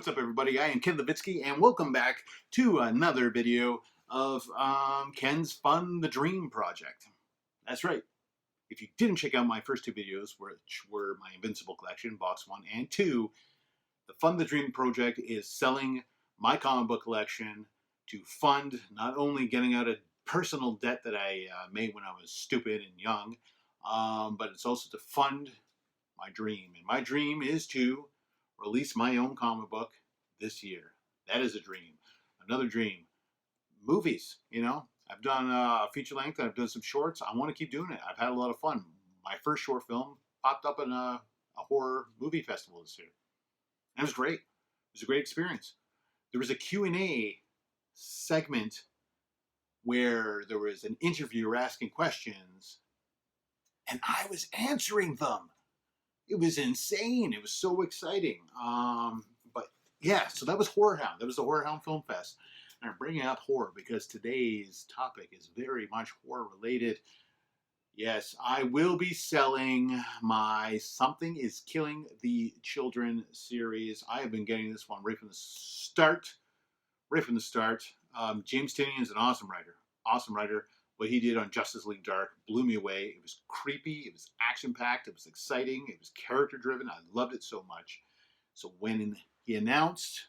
What's up, everybody? I am Ken Levitsky, and welcome back to another video of Ken's Fund the Dream project. That's right. If you didn't check out my first two videos, which were my Invincible collection, Box 1 and 2, the Fund the Dream project is selling my comic book collection to fund not only getting out of personal debt that I made when I was stupid and young, but it's also to fund my dream. And my dream is to release my own comic book this year. That is a dream. Another dream. Movies, you know. I've done a feature length, I've done some shorts. I want to keep doing it. I've had a lot of fun. My first short film popped up in a horror movie festival this year. And it was great. It was a great experience. There was a Q&A segment where there was an interviewer asking questions, and I was answering them. It was insane. It was so exciting. But yeah, so that was Horror Hound. That was the Horror Hound Film Fest. And I'm bringing up horror because today's topic is very much horror related. Yes, I will be selling my Something is Killing the Children series. I have been getting this one right from the start. James Tynion is an awesome writer. Awesome writer. What he did on Justice League Dark blew me away. It was creepy. It was action-packed. It was exciting. It was character-driven. I loved it so much. So when he announced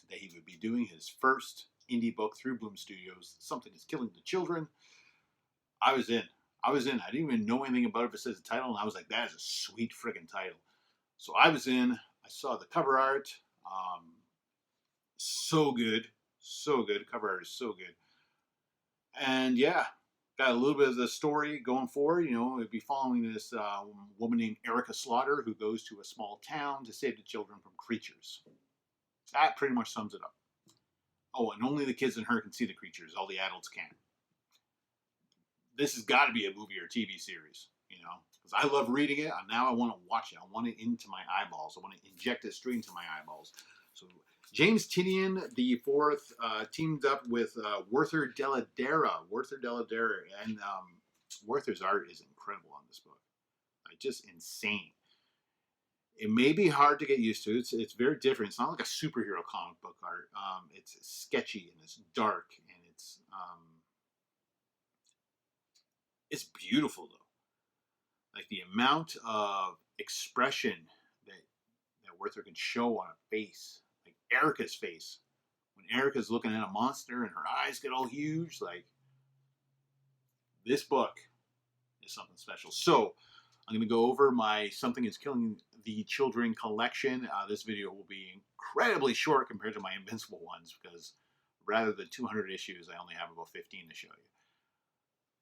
that he would be doing his first indie book through Boom Studios, Something is Killing the Children, I was in. I didn't even know anything about it besides the title, and I was like, that is a sweet friggin' title. So I was in. I saw the cover art. So good. So good. Cover art is so good. And yeah, got a little bit of the story going forward. You know, it'd be following this woman named Erica Slaughter who goes to a small town to save the children from creatures. That pretty much sums it up. Oh, and only the kids and her can see the creatures. All the adults can't. This has got to be a movie or TV series, you know, because I love reading it, and now I want to watch it. I want it into my eyeballs. I want to inject it straight into my eyeballs. So James Tynion, the fourth, teamed up with Werther Dell'Edera. And Werther's art is incredible on this book. Like, just insane. It may be hard to get used to. It's very different. It's not like a superhero comic book art. It's sketchy and it's dark and it's beautiful though. Like the amount of expression that Werther can show on a face. Like Erica's face. When Erica's looking at a monster and her eyes get all huge, like, this book is something special. So I'm going to go over my Something is Killing the Children collection. This video will be incredibly short compared to my Invincible ones because rather than 200 issues, I only have about 15 to show you.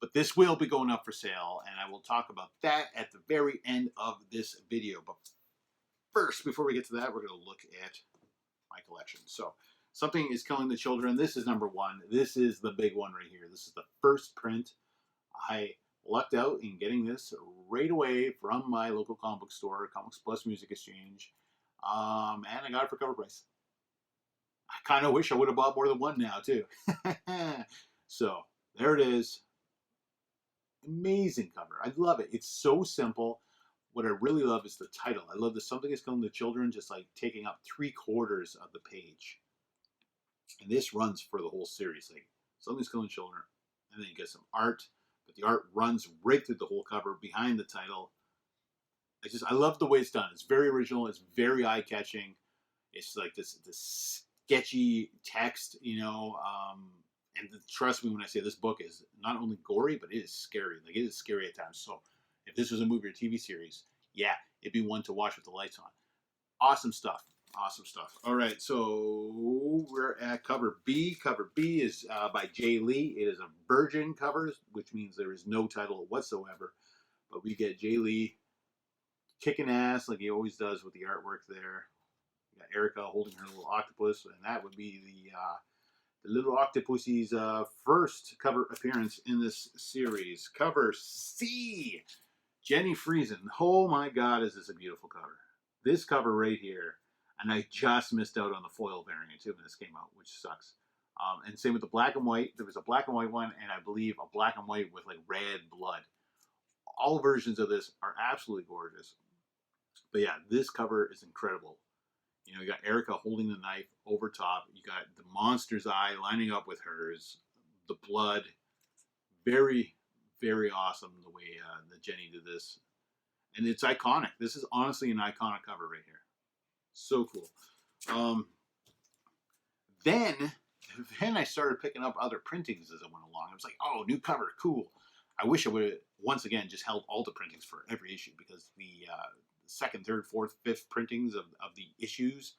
But this will be going up for sale, and I will talk about that at the very end of this video. But first, before we get to that, we're going to look at my collection. So, Something is Killing the Children. This is number one. This is the big one right here. This is the first print. I lucked out in getting this right away from my local comic book store, Comics Plus Music Exchange, and I got it for cover price. I kind of wish I would have bought more than one now, too. So, there it is. Amazing cover. I love it. It's so simple. What I really love is the title. I love the Something is Killing the Children just like taking up 3/4 of the page. And this runs for the whole series. Like, Something's Killing Children. And then you get some art. But the art runs right through the whole cover behind the title. I love the way it's done. It's very original. It's very eye-catching. It's like this sketchy text, you know. And trust me when I say this book is not only gory, but it is scary. Like, it is scary at times. So if this was a movie or TV series, yeah, it'd be one to watch with the lights on. Awesome stuff. Awesome stuff. All right, so we're at cover B. Cover B is by Jay Lee. It is a virgin cover, which means there is no title whatsoever. But we get Jay Lee kicking ass like he always does with the artwork there. We got Erica holding her little octopus, and that would be the Little Octopussy's first cover appearance in this series. Cover C. Jenny Friesen. Oh my God, is this a beautiful cover. This cover right here. And I just missed out on the foil variant too when this came out, which sucks. And same with the black and white. There was a black and white one, and I believe a black and white with like red blood. All versions of this are absolutely gorgeous. But yeah, this cover is incredible. You know, you got Erica holding the knife over top. You got the monster's eye lining up with hers. The blood, very, very awesome the way that Jenny did this, and it's iconic. This is honestly an iconic cover right here. So cool. Then I started picking up other printings as I went along. I was like, oh, new cover, cool. I wish I would have, once again, just held all the printings for every issue, because the second, third, fourth, fifth printings of the issues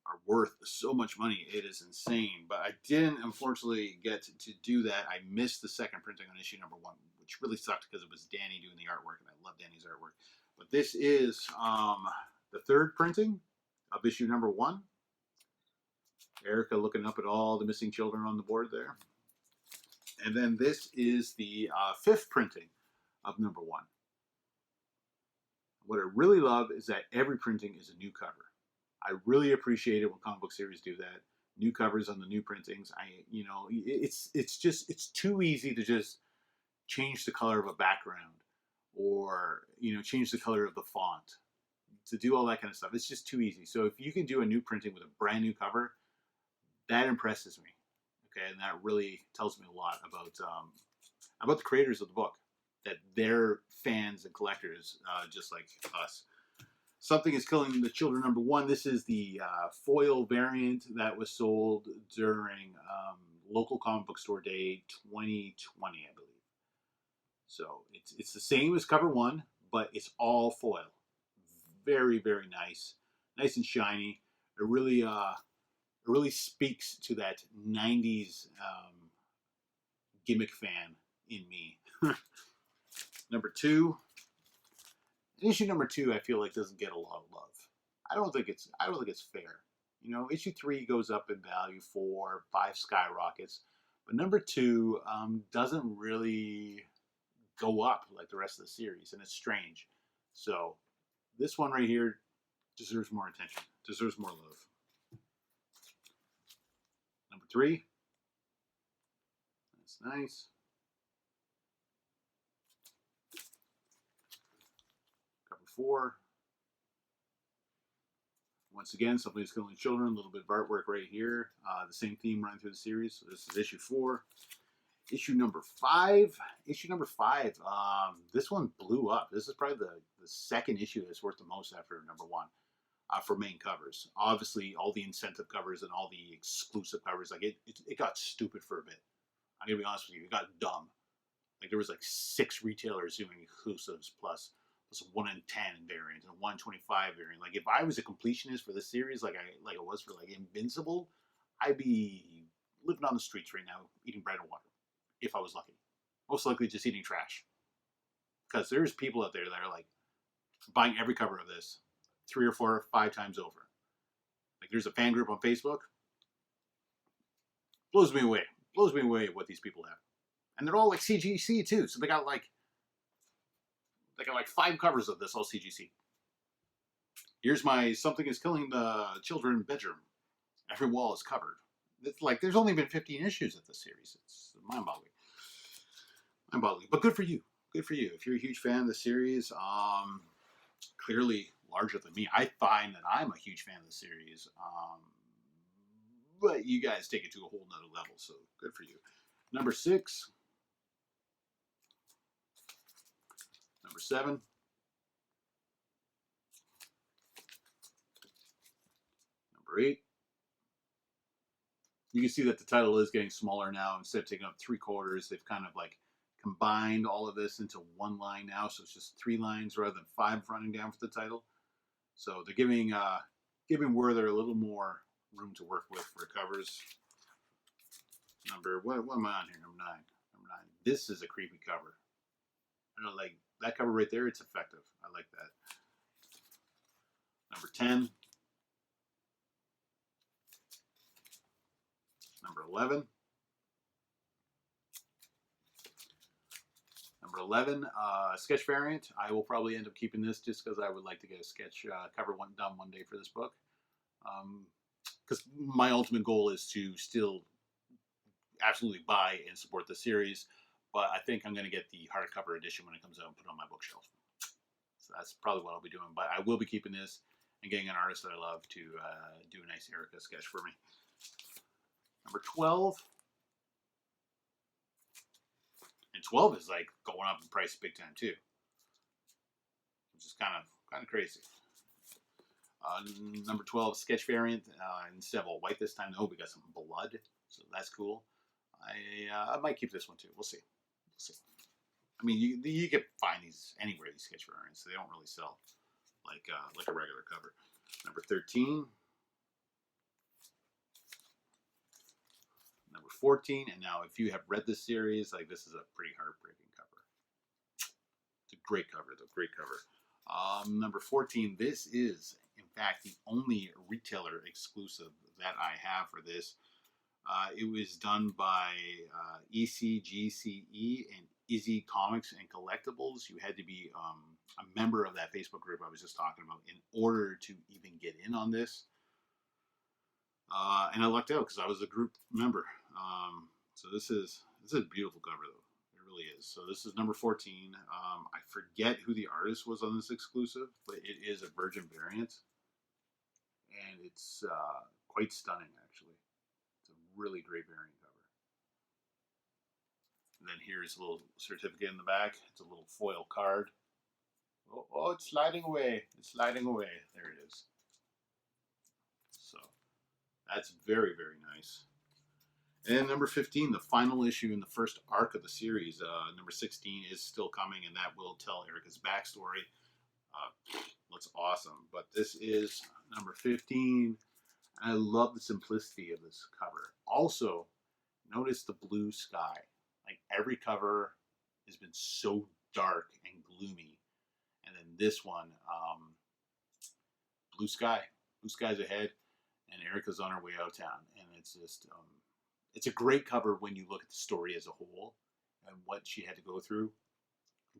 are worth so much money. It is insane. But I didn't, unfortunately, get to do that. I missed the second printing on issue number 1, which really sucked because it was Danny doing the artwork, and I love Danny's artwork. But this is the third printing of issue number 1. Erica looking up at all the missing children on the board there. And then this is the fifth printing of number 1. What I really love is that every printing is a new cover. I really appreciate it when comic book series do that. New covers on the new printings. It's too easy to just change the color of a background, or change the color of the font, to do all that kind of stuff. It's just too easy. So if you can do a new printing with a brand new cover, that impresses me. Okay, and that really tells me a lot about the creators of the book, that they're fans and collectors just like us. Something is Killing the Children number 1. This is the foil variant that was sold during local comic book store day 2020, I believe. So it's the same as cover 1, but it's all foil. Very, very nice, nice and shiny. It really speaks to that 90s gimmick fan in me. Number 2. Issue number 2, I feel like, doesn't get a lot of love. I don't think it's fair. Issue 3 goes up in value, 4, 5 skyrockets, but number 2 doesn't really go up like the rest of the series, and it's strange. So this one right here deserves more attention, deserves more love. Number 3. That's nice. Cover 4. Once again, Somebody's Killing Children. A little bit of artwork right here. The same theme running through the series. So this is issue 4. Issue number 5. Issue number 5. This one blew up. This is probably the second issue that's worth the most after number 1. For main covers. Obviously, all the incentive covers and all the exclusive covers, like it got stupid for a bit. I'm gonna be honest with you, it got dumb. Like there was like 6 retailers doing exclusives plus a 1 in 10 variant and a 1 in 25 variant. Like if I was a completionist for this series, like I was for like Invincible, I'd be living on the streets right now, eating bread and water, if I was lucky. Most likely just eating trash. Because there's people out there that are like buying every cover of this 3 or 4 or 5 times over. Like there's a fan group on Facebook. Blows me away what these people have. And they're all like CGC too. So they got like 5 covers of this, all CGC. Here's my Something is Killing the Children bedroom. Every wall is covered. It's like there's only been 15 issues of this series. It's mind-boggling. Mind-boggling. But good for you. Good for you. If you're a huge fan of the series, clearly larger than me. I find that I'm a huge fan of the series. But you guys take it to a whole nother level, so good for you. Number 6. Number 7. Number 8. You can see that the title is getting smaller now. Instead of taking up 3/4, they've kind of like combined all of this into one line now, so it's just 3 lines rather than 5 running down for the title. So they're giving Werther a little more room to work with for covers. What am I on here? Number 9. Number 9. This is a creepy cover. I don't like that cover right there. It's effective. I like that. Number 10. Number 11. Number 11, sketch variant. I will probably end up keeping this just because I would like to get a sketch cover done one day for this book. Because my ultimate goal is to still absolutely buy and support the series, but I think I'm going to get the hardcover edition when it comes out and put it on my bookshelf. So that's probably what I'll be doing. But I will be keeping this. and getting an artist that I love to do a nice Erica sketch for me. Number 12. And 12 is like going up in price big time too, which is kind of crazy. Number 12 sketch variant, instead of all white this time, though, we got some blood, so that's cool. I might keep this one too. We'll see. We'll see. I mean, you can find these anywhere, these sketch variants. So they don't really sell like a regular cover. Number 13. Number 14. And now, if you have read this series, like, this is a pretty heartbreaking cover. It's a great cover, though. Great cover. Number 14. This is, in fact, the only retailer exclusive that I have for this. It was done by ECGCE and Izzy Comics and Collectibles. You had to be a member of that Facebook group I was just talking about in order to even get in on this. And I lucked out because I was a group member. So this is a beautiful cover, though. It really is. So this is number 14. I forget who the artist was on this exclusive, but it is a Virgin variant. And it's quite stunning, actually. It's a really great variant cover. And then here's a little certificate in the back. It's a little foil card. Oh, it's sliding away. It's sliding away. There it is. So that's very, very nice. And number 15, the final issue in the first arc of the series. Number 16 is still coming, and that will tell Erica's backstory. Looks awesome. But this is number 15. I love the simplicity of this cover. Also, notice the blue sky. Like, every cover has been so dark and gloomy. And then this one, blue sky. Blue sky's ahead, and Erica's on her way out of town. And it's just, it's a great cover when you look at the story as a whole and what she had to go through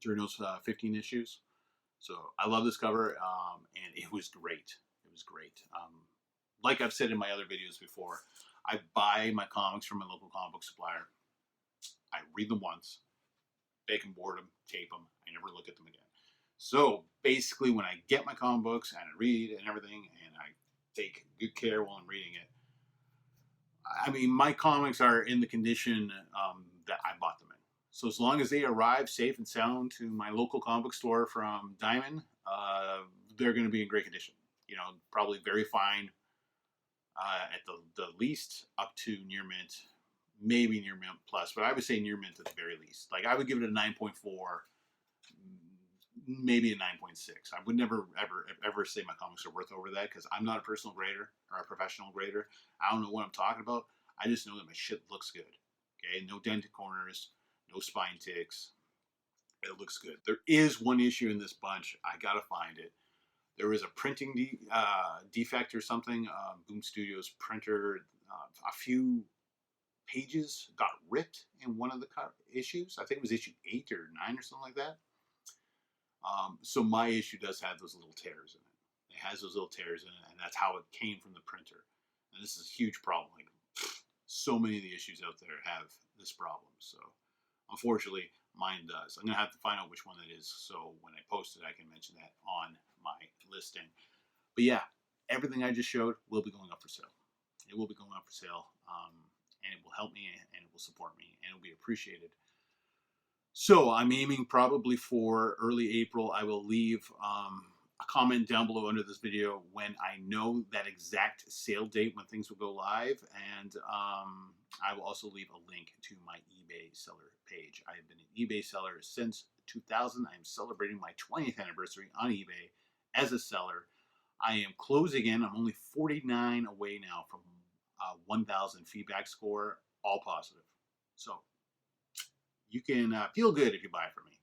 during those 15 issues. So I love this cover, and it was great. It was great. Like I've said in my other videos before, I buy my comics from my local comic book supplier. I read them once, bake and board them, tape them. I never look at them again. So basically, when I get my comic books and I read and everything, and I take good care while I'm reading it, I mean, my comics are in the condition that I bought them in. So as long as they arrive safe and sound to my local comic book store from Diamond, they're going to be in great condition. You know, probably very fine at the least, up to near mint, maybe near mint plus, but I would say near mint at the very least. Like, I would give it a 9.4, maybe a 9.6. I would never ever say my comics are worth over that, because I'm not a personal grader or a professional grader. I don't know what I'm talking about. I just know that my shit looks good. Okay, no dented corners, no spine ticks. It looks good. There is one issue in this bunch. I gotta find it. There was a printing defect or something. Boom Studios printer, a few pages got ripped in one of the issues. I think it was issue 8 or 9 or something like that. So my issue does have those little tears in it. It has those little tears in it, and that's how it came from the printer. And this is a huge problem. Like, so many of the issues out there have this problem. So unfortunately, mine does. I'm going to have to find out which one it is, so when I post it, I can mention that on my listing. But yeah, everything I just showed will be going up for sale. It will be going up for sale, and it will help me, and it will support me, and it will be appreciated. So I'm aiming probably for early April. I will leave a comment down below under this video when I know that exact sale date when things will go live, and I will also leave a link to my eBay seller page. I have been an eBay seller since 2000. I am celebrating my 20th anniversary on eBay as a seller. I am closing in. I'm only 49 away now from 1,000 feedback score, all positive. So you can feel good if you buy from me.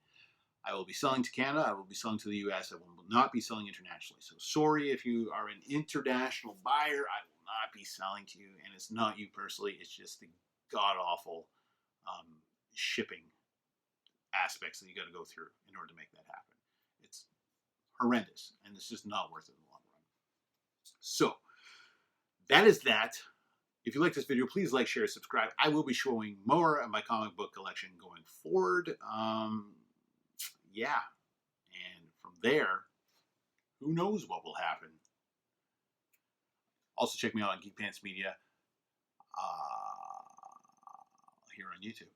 I will be selling to Canada. I will be selling to the US. I will not be selling internationally. So sorry if you are an international buyer. I will not be selling to you. And it's not you personally. It's just the god-awful shipping aspects that you got to go through in order to make that happen. It's horrendous. And it's just not worth it in the long run. So that is that. If you like this video, please like, share, subscribe. I will be showing more of my comic book collection going forward. Yeah. And from there, who knows what will happen. Also, check me out on Geek Pants Media here on YouTube.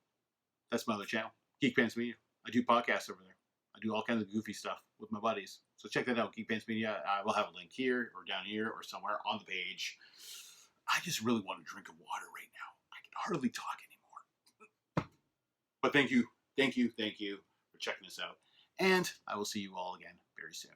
That's my other channel, Geek Pants Media. I do podcasts over there. I do all kinds of goofy stuff with my buddies. So check that out, Geek Pants Media. I will have a link here or down here or somewhere on the page. I just really want a drink of water right now. I can hardly talk anymore. But thank you for checking this out. And I will see you all again very soon.